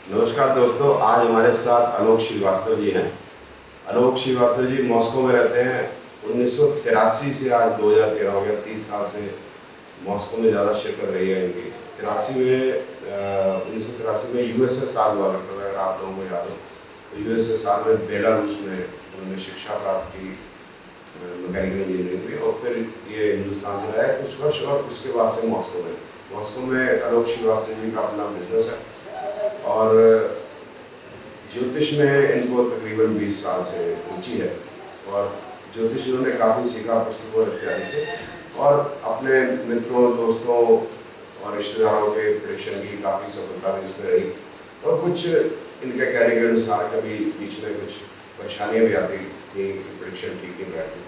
नमस्कार दोस्तों, आज हमारे साथ आलोक श्रीवास्तव जी हैं। आलोक श्रीवास्तव जी मॉस्को में रहते हैं। 1983 से आज 2013 हो गया, 30 साल से मॉस्को में ज़्यादा शिरकत रही है इनकी। 1983 में यूएसएसआर हुआ करता था, अगर आप लोगों को याद हो तो यूएसएसआर में बेलारूस में उन्होंने शिक्षा प्राप्त की मैकेनिकल इंजीनियरिंग में, और फिर ये हिंदुस्तान चला है कुछ वर्ष, और उसके बाद से मॉस्को में आलोक श्रीवास्तव जी का अपना बिजनेस है। और ज्योतिष में इनको तकरीबन 20 साल से रुचि है, और ज्योतिष इन्होंने काफ़ी सीखा पुस्तकों इत्यादि से, और अपने मित्रों, दोस्तों और रिश्तेदारों के प्रेडिक्शन की काफ़ी सफलता भी इसमें रही। और कुछ इनके कहने के अनुसार कभी बीच में कुछ परेशानियाँ भी आती थी कि प्रेडिक्शन ठीक नहीं बैठती,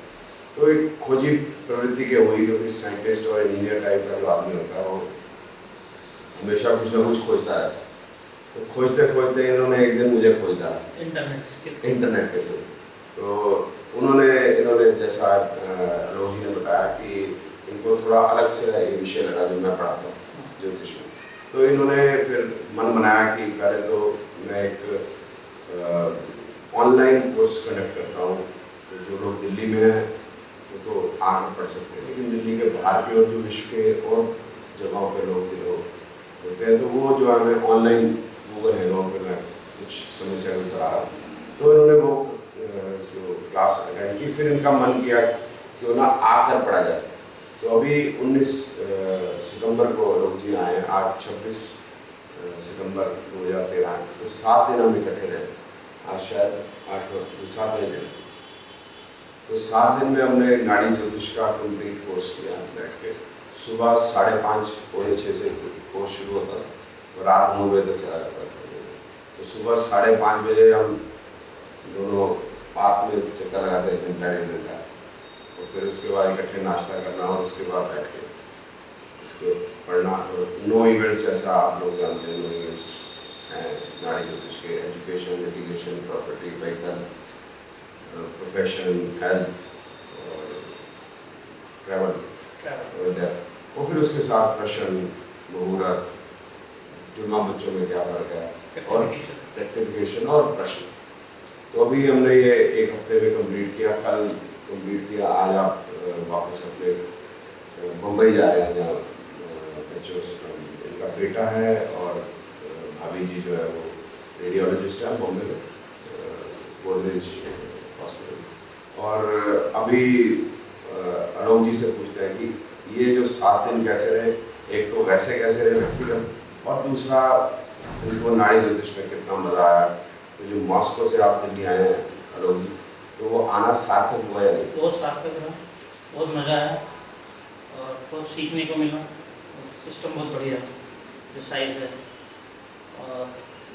तो एक खोजी प्रवृत्ति के हुई, क्योंकि साइंटिस्ट और इंजीनियर टाइप का जो आदमी होता है वो हमेशा कुछ ना कुछ खोजता रहता है। तो खोजते खोजते इन्होंने एक दिन मुझे खोज डाला इंटरनेट के थ्रू। तो इन्होंने जैसा आलोक जी ने बताया कि इनको थोड़ा अलग से ये विषय लगा जो मैं पढ़ाता हूँ ज्योतिष में। तो इन्होंने फिर मन बनाया कि पहले तो मैं एक ऑनलाइन कोर्स कंडक्ट करता हूँ, तो जो लोग दिल्ली में हैं वो तो आकर पढ़ सकते हैं, लेकिन दिल्ली के बाहर के और जो विश्व के और जगहों पे लोग जो होते हैं, तो वो जो है मैं ऑनलाइन गूगल हैंगआउट पे मैं कुछ समस्या में पढ़ा रहा हूँ। तो इन्होंने वो जो क्लास अटेंड की, फिर इनका मन किया क्यों ना आकर पढ़ा जाए। तो अभी 19 सितंबर को लोग जी आए हैं, आज 26 सितंबर 2013 है, तो 7 दिन हम इकट्ठे रहे। आज शायद 7वें दिन, तो 7 दिन में हमने नाड़ी ज्योतिष का कंप्लीट कोर्स किया। बैठ के सुबह 5:30 पौने 6 से कोर्स शुरू होता था और रात 9 बजे तक चला जाता था। तो सुबह 5:30 बजे हम दोनों पार्क में चक्कर लगाते, 1-1.5 घंटा, और फिर उसके बाद इकट्ठे नाश्ता करना, और उसके बाद बैठ के इसको पढ़ना। और 9 इवेंट्स जैसा आप लोग जानते हैं, 9 इवेंट्स हैं नाड़ी ज्योतिष के: education, litigation, property, vehicle, profession, health और ट्रैवल और डेथ। और फिर उसके साथ प्रश्न, मुहूर्त, जुड़वा बच्चों में क्या फ़र्क है, और रेक्टिफिकेशन और प्रश्न। तो अभी हमने ये 1 हफ्ते में कंप्लीट किया, कल कंप्लीट किया। आज आप वापस अपने मुंबई जा रहे हैं, जहाँ बच्चों इनका बेटा है और भाभी जी जो है वो रेडियोलॉजिस्ट है बॉम्बे में, गोदरेज हॉस्पिटल। और अभी आलोक जी से पूछते हैं कि ये जो 7 दिन कैसे रहे, एक तो वैसे कैसे रहे व्यक्तिगत, और दूसरा इनको नाड़ी ज्योतिष में कितना मज़ा आया। तो जो मॉस्को से आप दिल्ली आए हैं आलोक जी, तो वो आना सार्थक हुआ या नहीं? बहुत सार्थक रहा, बहुत मज़ा आया और बहुत सीखने को मिला। सिस्टम बहुत बढ़िया, प्रिसाइज है, और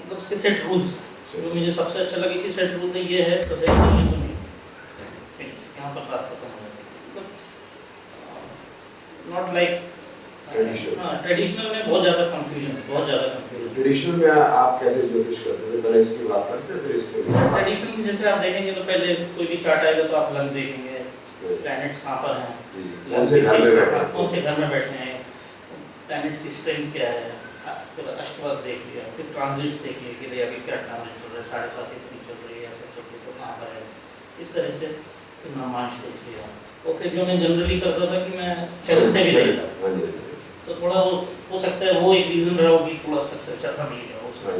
मतलब उसके सेट रूल्स जो मुझे सबसे अच्छा लगे कि सेट रूल्स ये है तो है, नहीं है तो नहीं, यहाँ पर बात खत्म हो जाती है। मतलब नॉट लाइक ट्रेडिशनल में बहुत ज़्यादा कंफ्यूजन। ट्रेडिशनल में आप कैसे ज्योतिष करते थे, पहले इसकी बात करते हैं फिर इस पे। ट्रेडिशनल में जैसे आप देखेंगे तो पहले कोई भी चार्ट आएगा तो आप लंग देखेंगे, प्लैनेट्स कहाँ पर हैं, कौन से घर में बैठे हैं, प्लैनेट्स की स्ट्रेंथ क्या है, फिर अष्टवक्र देख लिया, फिर ट्रांजिट्स देख लिए कि भाई अभी क्या ट्रांजिट चल रहा है, 7.5 इतनी चल रही है, फिर चल रही तो कहाँ पर है, इस तरह से फिर नामांश देख लिया। और फिर जो मैं जनरली करता था कि मैं चरण से भी देखता, तो थोड़ा वो हो सकता है वो एक रीज़न रहा होगी, थोड़ा सक्सेस ज़्यादा मिल गया उसमें।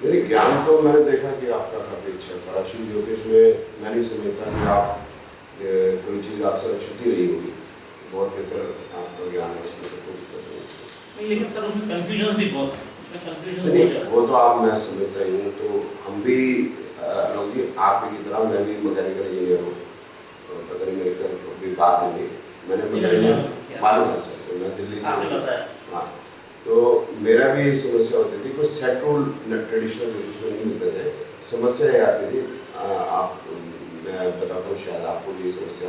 मेरे ज्ञान तो मैंने देखा कि आपका काफ़ी अच्छा था। शिव ज्योतिष में मैं नहीं समझता कि आप कोई चीज़ आपसे छूती रही होगी, बहुत बेहतर आपका ज्ञान है, उसमें कोई दिक्कत नहीं। लेकिन सर उसमें कन्फ्यूजन भी बहुत है, उसमें कन्फ्यूजन नहीं, वो तो आप मैं समझता ही हूँ। तो हम भी लोग जी आप की तरह मैं भी मैकेनिकल इंजीनियर हूँ, पता नहीं मेरे कभी बात नहीं, मैंने मैकेनिकल मालूम है सर, मैं दिल्ली से। हाँ, तो मेरा भी समस्या होती थी, कोई सेट रूल ट्रेडिशनल ज्योतिष में नहीं मिलते थे। समस्या ये आती थी, आप मैं बताता हूँ, शायद आपको भी समस्या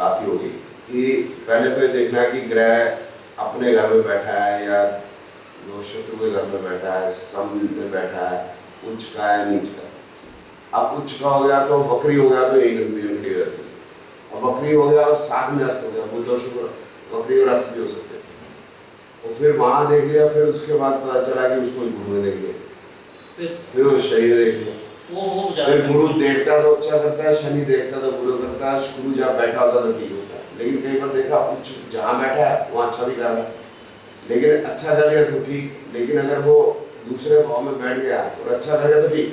आती होगी कि पहले तो ये देखना है कि ग्रह अपने घर में बैठा है या जो शत्रु के घर में बैठा है, सम में बैठा है, उच्च का है नीच का। अब उच्च का हो गया तो वक्री हो गया, तो यही कन्फ्यूजन हो जाती है। और वक्री हो गया और साथ में अस्त हो गया, बुध और शुक्र वक्री और अस्त भी हो सकते हैं। और फिर वहाँ देख लिया, फिर उसके बाद पता चला कि उसको गुरु ने देख लिया, फिर वो शनि ने देख लिया। वो फिर गुरु देखता तो अच्छा करता है, शनि देखता तो गुरु करता है, गुरु जहाँ बैठा होता तो ठीक होता है। लेकिन कई बार देखा उच्च जहाँ बैठा है वहाँ अच्छा भी कर रहा है, लेकिन अच्छा कर लिया तो ठीक, लेकिन अगर वो दूसरे भाव में बैठ गया और अच्छा कर गया तो ठीक,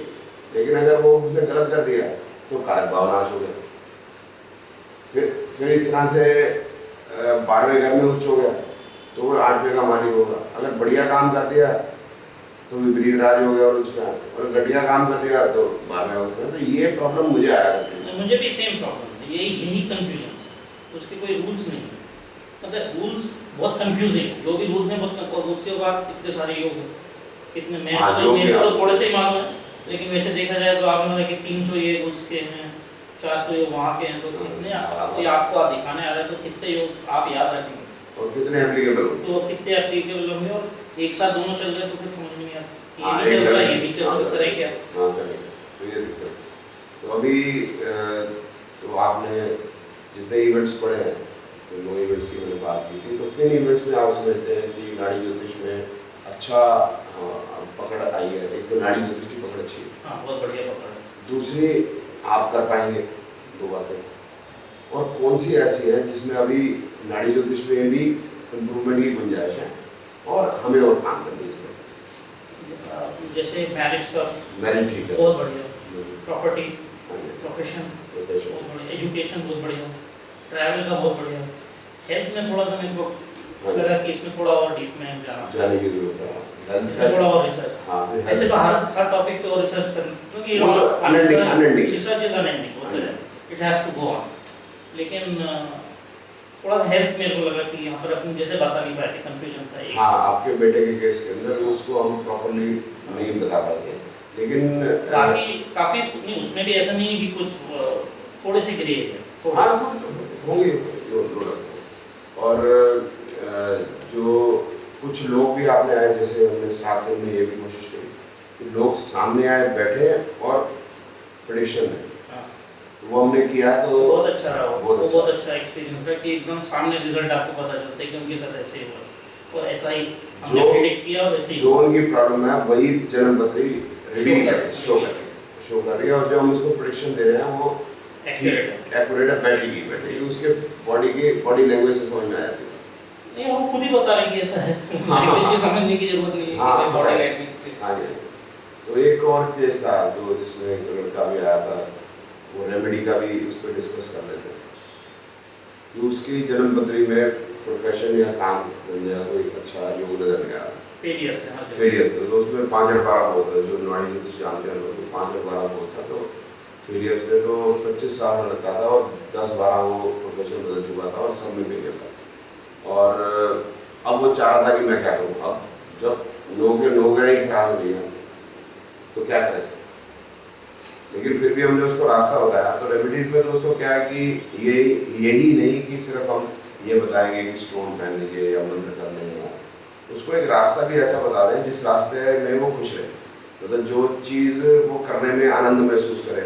लेकिन अगर वो उसने गलत कर दिया तो कारक भाव नाश हो गया। फिर इस तरह से 12वें घर में उच्च हो गया तो वो 8वें का मालिक होगा। अगर बढ़िया काम कर दिया तो विपरीत राज हो गया और उच्च का, और घटिया काम कर दिया तो 12वें उसमें। तो ये प्रॉब्लम मुझे आया करती है। मुझे भी सेम प्रॉब्लम है, यही कंफ्यूजन है। तो उसके कोई रूल्स नहीं है, मतलब रूल्स बहुत कंफ्यूजिंग, जो भी रूल्स हैं बहुत, और उसके बाद इतने सारे योग हैं, कितने मेरे तो थोड़े से ही मालूम है, लेकिन वैसे देखा जाए तो आपने बताया कि 300 ये उसके हैं, 400 योग वहाँ के हैं, तो कितने आपको दिखाने आ रहा है, तो कितने योग आप याद रखेंगे और कितने एप्लीकेबल, तो कितने एप्लीकेबल होंगे, और एक साथ दोनों चल रहे तो फिर समझ में नहीं आता, ये भी चल रहा है ये भी चल रहा है, करें क्या? हाँ करेंगे, तो ये दिक्कत। तो अभी तो आपने जितने इवेंट्स पढ़े हैं, तो 9 इवेंट्स की मैंने बात की थी, तो किन इवेंट्स में आप समझते हैं कि नाड़ी ज्योतिष में अच्छा पकड़ आई है? एक तो नाड़ी ज्योतिष की पकड़ अच्छी है, हाँ बहुत बढ़िया पकड़ है। दूसरी आप कर पाएंगे 2 बातें, और कौन सी ऐसी है जिसमें अभी नाड़ी ज्योतिष में भी इम्प्रूवमेंट की गुंजाइश है और हमें और काम करनी है? जैसे मैरिज का मैरिज ठीक है, बहुत बढ़िया, प्रॉपर्टी, प्रोफेशन बहुत प्रोफेशन, बढ़िया, एजुकेशन बहुत बढ़िया, ट्रैवल का बहुत बढ़िया, हेल्थ में थोड़ा सा मेरे को लगा कि इसमें थोड़ा और डीप में जाने की जरूरत है, हेल्थ में थोड़ा और रिसर्च। हाँ, ऐसे तो हर टॉपिक पे और रिसर्च करना, क्योंकि वो तो अनएंडिंग रिसर्च इज अनएंडिंग, वो तो है, it has to go on. लेकिन थोड़ा सा हेल्थ मेरे को लगा कि यहाँ पर अपनी जैसे बता नहीं पाए थे, कंफ्यूजन था एक। हाँ, आपके बेटे के केस के अंदर उसको हम प्रॉपर्ली नहीं बता पाते, लेकिन काफी नहीं, उसमें भी ऐसा नहीं कि कुछ थोड़े से ग्रे है, हाँ होंगे। और जो कुछ लोग भी आपने आए, जैसे हमने 7 दिन में ये भी कोशिश करी कि लोग सामने आए, बैठे और प्रेडिक्शन है, तो वो हमने किया तो बहुत अच्छा रहा, बहुत अच्छा एक्सपीरियंस रहा कि एकदम सामने रिजल्ट आपको पता चलता है कि उनके साथ ऐसे ही हुआ और ऐसा ही हमने प्रेडिक्ट किया और ऐसे ही जो उनकी प्रॉब्लम है वही जन्मपत्री शो कर रही है, और जो हम उसको प्रेडिक्शन दे रहे हैं वो एक्यूरेट बैठेगी, उसके बॉडी लैंग्वेज से समझ में आ जाती है। नहीं, वो खुद ही बता रहे कि ऐसा है, लैंग्वेज समझने की जरूरत नहीं है, हाँ, बॉडी लैंग्वेज। हाँ जी। तो एक और केस था तो जिसमें एक लड़का भी आया था, वो रेमेडी का भी उस पर डिस्कस कर लेते हैं कि उसकी जन्मपत्री में प्रोफेशन या काम धंधा कोई अच्छा योग नजर नहीं आ रहा, फेलियर, तो उसमें 5 और 12 बहुत है, जो नाड़ी ज्योतिष जानते हैं लोग, 5 और 12 बहुत था, तो फेलियर से तो 25 साल में लगता था और 10-12 वो प्रोफेशन बदल चुका था और सब में फेलियर था। और अब वो चाह रहा था कि मैं क्या करूँ, अब जब 9 गए ही खराब हो गया तो क्या करें, लेकिन फिर भी हमने उसको रास्ता बताया। तो रेमेडीज में दोस्तों क्या है कि यही नहीं कि सिर्फ हम ये बताएंगे कि स्टोन पहन लीजिए या मंत्र कर लेंगे, उसको एक रास्ता भी ऐसा बता दें जिस रास्ते में वो खुश रहे, मतलब जो चीज़ वो करने में आनंद महसूस करे,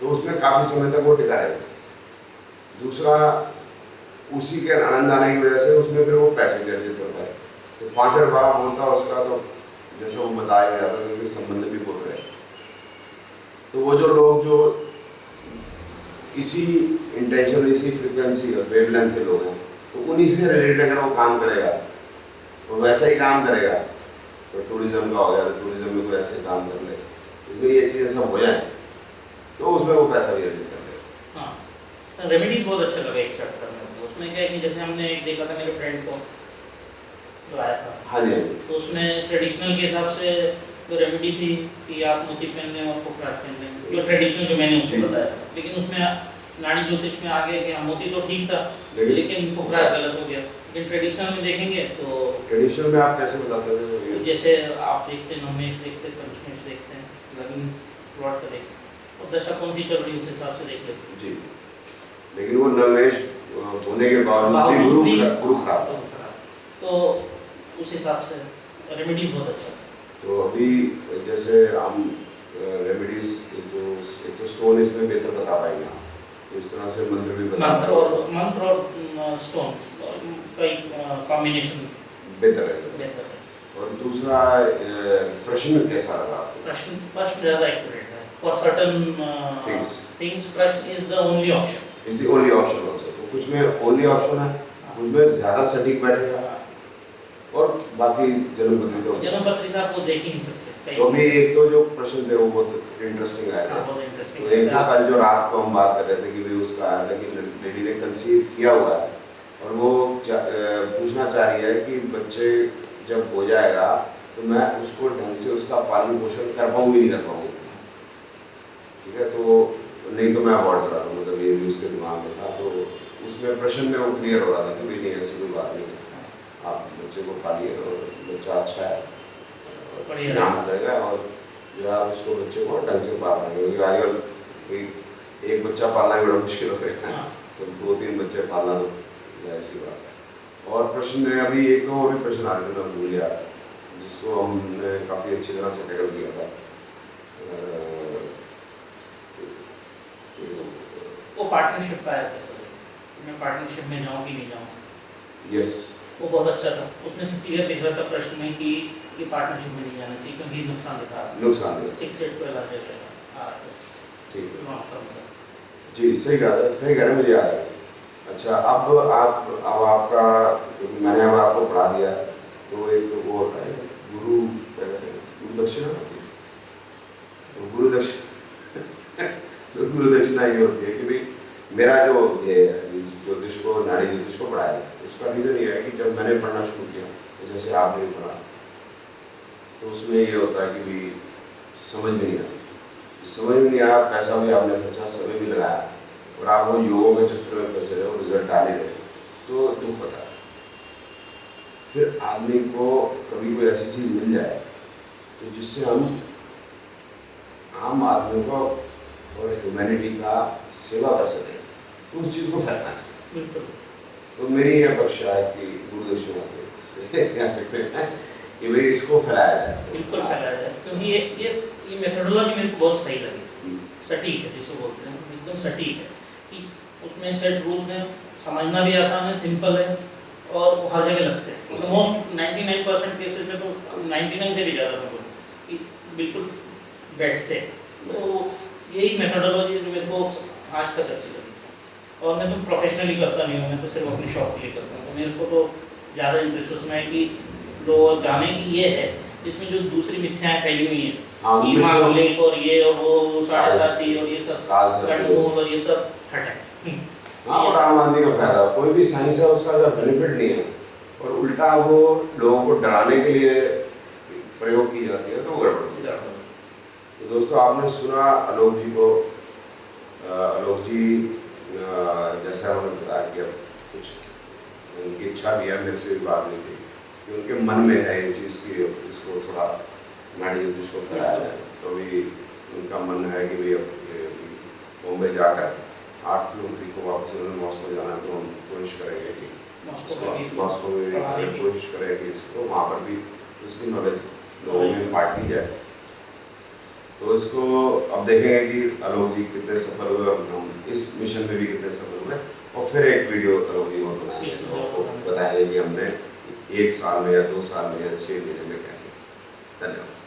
तो उसमें काफ़ी समय तक वो टिका रहेगा। दूसरा, उसी के आनंद आने की वजह से उसमें फिर वो पैसे भी अर्जित कर पाए। तो 5 और 12 होता उसका, तो जैसे वो बताया गया था तो फिर संबंध भी बहुत रहे। तो वो जो लोग जो इसी इंटेंशन, इसी फ्रिक्वेंसी और वेवलेंथ के लोग हैं, तो उन्हीं से रिलेटेड अगर वो काम करेगा और वैसा ही काम करेगा, तो टूरिज्म का हो गया, तो टूरिज्म में कोई ऐसे काम कर ले इसमें ये चीज़ें सब हो जाए, तो उसमें वो पैसा भी अर्जित कर ले। हाँ, रेमेडीज बहुत अच्छा लगा एक चैप्टर में। उसमें क्या है कि जैसे हमने एक देखा था मेरे फ्रेंड को जो आया था, हाँ जी, तो उसमें ट्रेडिशनल के हिसाब से जो रेमेडी थी कि आप मोती पहन लें और पोखराज पहन लें, जो ट्रेडिशनल जो मैंने उसको बताया था, लेकिन उसमें नाड़ी ज्योतिष में आ गया कि मोती तो ठीक था लेकिन पोखराज गलत हो गया। लेकिन ट्रेडिशनल में देखेंगे तो ट्रेडिशनल में आप कैसे बताते थे? जैसे आप देखते हैं नवमेश देखते हैं, पंचमेश देखते हैं, लगन प्लॉट का देखते हैं और दशा कौन सी चल रही है उस हिसाब से देख लेते हैं जी। लेकिन वो नवमेश होने के बावजूद भी गुरु खराब, तो उस हिसाब से रेमेडीज बहुत अच्छा। तो अभी जैसे हम रेमेडीज, एक तो स्टोन इसमें बेहतर बता पाएंगे, तो इस तरह से मंत्र भी बता, मंत्र और स्टोन कई कॉम्बिनेशन बेहतर रहेगा। बेहतर है। और दूसरा प्रश्न कैसा लगा आपको? प्रश्न ज़्यादा एक्यूरेट है फॉर सर्टन थिंग्स। प्रश्न is the only option, is the only option also. तो कुछ में ओनली ऑप्शन है, कुछ में ज़्यादा सटीक बैठेगा, और बाकी जन्मपत्री तो जन्मपत्री से आप वो देख ही नहीं सकते। तो अभी एक तो जो प्रश्न थे वो बहुत इंटरेस्टिंग आया था। बहुत इंटरेस्टिंग। तो एक तो कल जो रात को हम बात कर रहे थे कि भाई उसका आया था कि लेडी ने कंसीव किया हुआ है और वो पूछना चाह रही है कि बच्चे जब हो जाएगा तो मैं उसको ढंग से उसका पालन पोषण कर पाऊँगी नहीं कर पाऊँगी। ठीक है, तो नहीं तो मैं अवॉइड करा दूँ, मतलब ये भी उसके दिमाग में था। तो उसमें प्रश्न में वो क्लियर हो रहा था कि भाई नहीं, ऐसी कोई बात नहीं है, आप बच्चे को पालिए और बच्चा अच्छा है, ध्यान करेगा, और जो है आप उसको बच्चे को ढंग से पालना है। क्योंकि आजकल कोई एक बच्चा पालना भी बड़ा मुश्किल हो गया है, तो 2-3 बच्चे पालना तो ऐसी बात है। और प्रश्न में अभी एक तो और भी प्रश्न आ रहे थे, मैं भूल गया, जिसको हमने काफ़ी अच्छी तरह से टैकल किया था। वो पार्टनरशिप का आया था, मैं पार्टनरशिप में जाऊँ कि नहीं जाऊँ। यस, वो बहुत अच्छा था। उसमें से क्लियर दिख रहा था प्रश्न में कि ये पार्टनरशिप में नहीं जाना चाहिए क्योंकि नुकसान दिखा रहा है। नुकसान है। 6-8 पे लग जाएगा। हाँ, ठीक है है जी, सही कह रहे हैं, मुझे याद है। अच्छा, अब आपका, क्योंकि मैंने अब आपको पढ़ा दिया, तो एक वो होता है गुरु दक्षिणा होती है। तो गुरु दक्षिणा ये होती है कि भाई मेरा जो ज्योतिष को, नाड़ी ज्योतिष को पढ़ाया है, उसका रीज़न ये है कि जब मैंने पढ़ना शुरू किया, तो जैसे आपने भी पढ़ा, तो उसमें ये होता है कि भाई समझ में नहीं आया, पैसा भी आपने खर्चा, समय भी लगाया, और आप वो योगों के चक्कर में फंसे रहे हो, रिजल्ट आ नहीं रहे, तो दुख होता है। फिर आदमी को कभी कोई ऐसी चीज़ मिल जाए तो जिससे हम आम आदमियों का और ह्यूमैनिटी का सेवा कर सकें, तो उस चीज़ को फैलाना चाहिए। बिल्कुल। तो मेरी यह अपेक्षा है कि गुरु दक्षिणा से कह सकते हैं कि भाई इसको फैलाया जाए। बिल्कुल फैलाया जाए, क्योंकि ये मेथोडोलॉजी मेरे को बहुत सही लगी, सटीक है, जिसको बोलते हैं एकदम सटीक है, कि उसमें सेट रूल्स हैं, समझना भी आसान है, सिंपल है, और वो हर जगह लगते हैं। मतलब मोस्ट 99% केसेस में, तो 99 से भी ज़्यादा मैं बोलूँ कि बिल्कुल बैठते हैं। तो यही मेथोडोलॉजी जो मेरे को आज तक अच्छी लगी। और मैं तो प्रोफेशनली करता नहीं हूँ, मैं तो सिर्फ अपने शौक के लिए करता हूँ। तो मेरे को तो ज़्यादा इंटरेस्ट उसमें है कि लोग जाने की ये है, जिसमें जो दूसरी मिथ्याएं फैली हुई हैं, मांगलिक और ये और वो 7.5 और ये सब कटमूल और ये सब हटाए। हाँ, और आम आदमी का फायदा, कोई भी साइंस है उसका बेनिफिट नहीं है, और उल्टा वो लोगों को डराने के लिए प्रयोग की जाती है, तो गड़बड़। तो दोस्तों, आपने सुना आलोक जी को। आलोक जी जैसा उन्होंने बताया कि अब कुछ उनकी इच्छा भी है, मेरे से भी बात हुई थी कि उनके मन में है ये चीज़ की इसको थोड़ा नाड़ी ज्योतिष को फैलाया जाए। तो अभी उनका मन है कि भाई बॉम्बे जाकर 8-9 तारीख को वापस उन्होंने मॉस्को जाना है, तो हम कोशिश करेंगे कि मॉस्को में कोशिश करें कि इसको वहाँ पर भी इसकी नॉलेज लोगों में बांटी जाए। तो इसको अब देखेंगे कि आलोक जी कितने सफल हुए, हम इस मिशन में भी कितने सफल हुए, और फिर एक वीडियो आलोक जी और बनाएंगे, तो बताएंगे कि हमने 1 साल में या 2 साल में या 6 महीने में क्या किया। धन्यवाद।